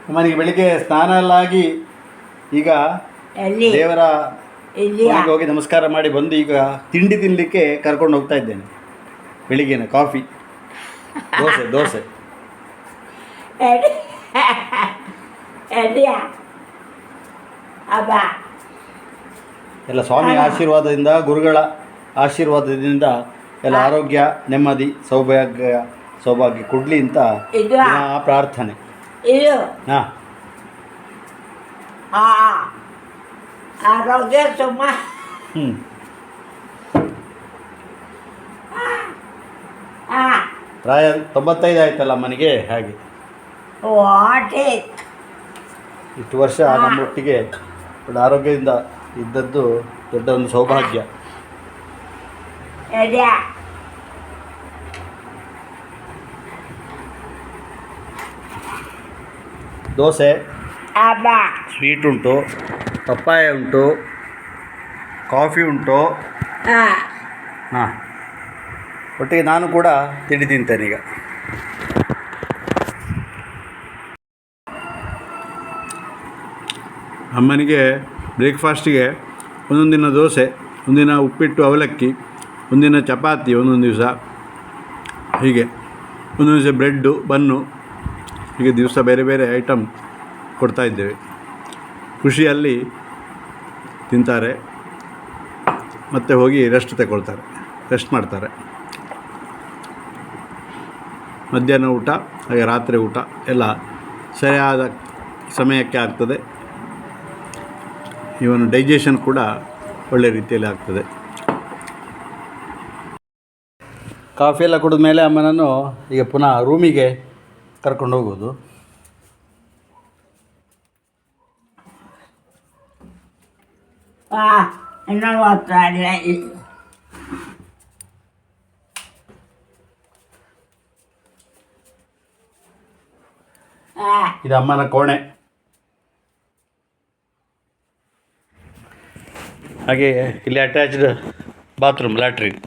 ಅಮ್ಮನಿಗೆ ಬೆಳಿಗ್ಗೆ ಸ್ನಾನ ಎಲ್ಲ ಆಗಿ ಈಗ ಎಲ್ಲಿ ದೇವರ ಇಲ್ಲಿಯ ಮನೆಗೆ ಹೋಗಿ ನಮಸ್ಕಾರ ಮಾಡಿ ಬಂದು ಈಗ ತಿಂಡಿ ತಿನ್ನಲಿಕ್ಕೆ ಕರ್ಕೊಂಡು ಹೋಗ್ತಾ ಇದ್ದೇನೆ. ಬೆಳಿಗ್ಗೆನೆ ಕಾಫಿ, ದೋಸೆ ದೋಸೆ. ಎಲ್ಲಿಯ ಅಬ್ಬ ಎಲ್ಲ ಸ್ವಾಮಿ ಆಶೀರ್ವಾದದಿಂದ, ಗುರುಗಳ ಆಶೀರ್ವಾದದಿಂದ ಎಲ್ಲ ಆರೋಗ್ಯ, ನೆಮ್ಮದಿ, ಸೌಭಾಗ್ಯ ಕೊಡಲಿ ಅಂತ ಇದು ಪ್ರಾರ್ಥನೆ. ಇದು ಹಾಂ, ಆರೋಗ್ಯ ತುಂಬ ಪ್ರಾಯ 95 ಆಯ್ತಲ್ಲ ಅಮ್ಮನಿಗೆ. ಹಾಗೆ ವಾಟೆ ಇಷ್ಟು ವರ್ಷ ನಮ್ಮೊಟ್ಟಿಗೆ ಒಳ್ಳೆ ಆರೋಗ್ಯದಿಂದ ಇದ್ದದ್ದು ದೊಡ್ಡ ಒಂದು ಸೌಭಾಗ್ಯ. ಎಲ್ಲಿಯ ದೋಸೆ, ಅಬ್ಬ ಸ್ವೀಟ್ ಉಂಟು, ಪಪ್ಪಾಯ ಉಂಟು, ಕಾಫಿ ಉಂಟು. ಹಾಂ, ಒಟ್ಟಿಗೆ ನಾನು ಕೂಡ ತಿಂಡಿ ತಿಂತೇನೆ ಈಗ. ಅಮ್ಮನಿಗೆ ಬ್ರೇಕ್ಫಾಸ್ಟಿಗೆ ಒಂದೊಂದು ದಿನ ದೋಸೆ, ಒಂದಿನ ಉಪ್ಪಿಟ್ಟು ಅವಲಕ್ಕಿ, ಒಂದಿನ ಚಪಾತಿ, ಒಂದೊಂದು ದಿವಸ ಹೀಗೆ, ಒಂದೊಂದು ದಿವಸ ಬ್ರೆಡ್ಡು, ಬನ್ನು, ಹೀಗೆ ದಿವಸ ಬೇರೆ ಬೇರೆ ಐಟಮ್ ಕೊಡ್ತಾಯಿದ್ದೇವೆ. ಖುಷಿಯಲ್ಲಿ ತಿಂತಾರೆ, ಮತ್ತೆ ಹೋಗಿ ರೆಸ್ಟ್ ಮಾಡ್ತಾರೆ. ಮಧ್ಯಾಹ್ನ ಊಟ ಹಾಗೆ ರಾತ್ರಿ ಊಟ ಎಲ್ಲ ಸರಿಯಾದ ಸಮಯಕ್ಕೆ ಆಗ್ತದೆ. ಇವನು ಡೈಜೆಷನ್ ಕೂಡ ಒಳ್ಳೆ ರೀತಿಯಲ್ಲಿ ಆಗ್ತದೆ. ಕಾಫಿ ಎಲ್ಲ ಕುಡಿದ ಮೇಲೆ ಅಮ್ಮನನ್ನು ಈಗ ಪುನಃ ರೂಮಿಗೆ ಕರ್ಕೊಂಡು ಹೋಗೋದು. ಇನ್ನೂ ಮಾತಾಡಲ ಇದು ಅಮ್ಮನ ಕೋಣೆ. ಹಾಗೆ ಇಲ್ಲಿ ಅಟ್ಯಾಚ್ಡ್ ಬಾತ್ರೂಮ್, ಲ್ಯಾಟ್ರಿನ್.